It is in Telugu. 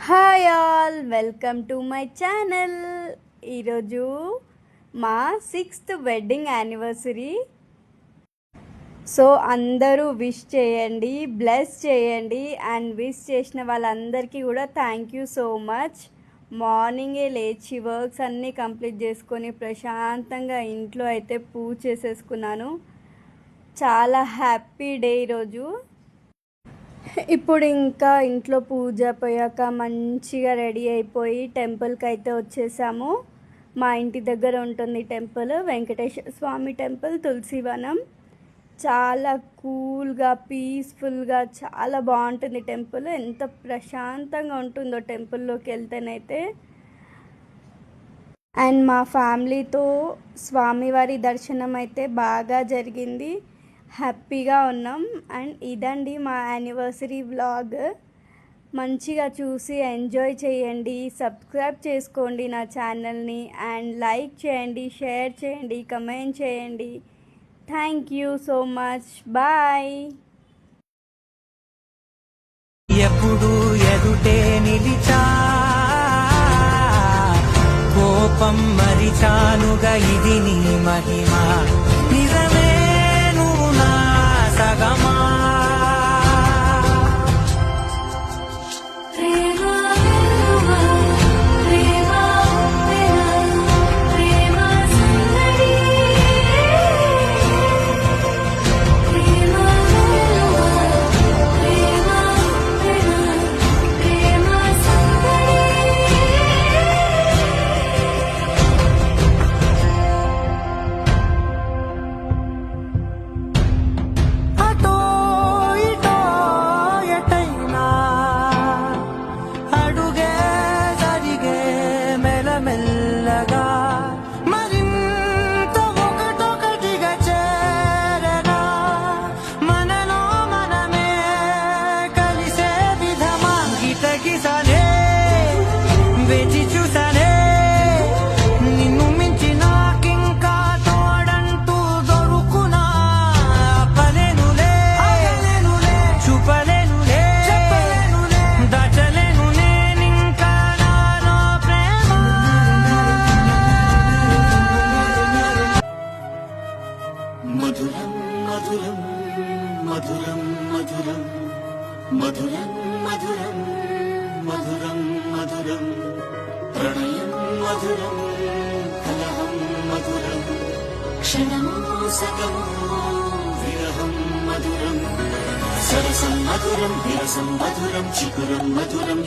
Hi all, welcome to my channel. ఈరోజు మా 6th వెడ్డింగ్ యానివర్సరీ. సో అందరూ విష్ చేయండి, బ్లెస్ చేయండి. అండ్ విష్ చేసిన వాళ్ళందరికీ కూడా థ్యాంక్ యూ సో మచ్. మార్నింగే లేచి వర్క్స్ అన్నీ కంప్లీట్ చేసుకొని ప్రశాంతంగా ఇంట్లో అయితే పూజ చేసేసుకున్నాను. చాలా హ్యాపీ డే ఈరోజు. ఇప్పుడు ఇంకా ఇంట్లో పూజ పోయాక మంచిగా రెడీ అయిపోయి టెంపుల్కి అయితే వచ్చేసాము. మా ఇంటి దగ్గర ఉంటుంది టెంపుల్, వెంకటేశ్వర స్వామి టెంపుల్, తులసివనం. చాలా కూల్గా, పీస్ఫుల్గా చాలా బాగుంటుంది టెంపుల్. ఎంత ప్రశాంతంగా ఉంటుందో టెంపుల్లోకి వెళ్తేనైతే. అండ్ మా ఫ్యామిలీతో స్వామివారి దర్శనం అయితే బాగా జరిగింది. హ్యాపీగా ఉన్నాం. అండ్ ఇదండి మా యానివర్సరీ వ్లాగ్. మంచిగా చూసి ఎంజాయ్ చేయండి. సబ్స్క్రైబ్ చేసుకోండి నా ఛానల్ని. అండ్ లైక్ చేయండి, షేర్ చేయండి, కమెంట్ చేయండి. Thank you so much. Bye. ఎప్పుడు ఎదుటే నిలిచా, కోపం మరిచానుగా, ఇది నీ మహిమ. నిజమే నువ్వు నా సగమా. మధురం మధురం మధురం మధురం మధురం మధురం మధురం మధురం ప్రణయం మధురం కలహం మధురం క్షణమో సగమో విరహం మధురం సరసం మధురం విరసం మధురం చికురం మధురం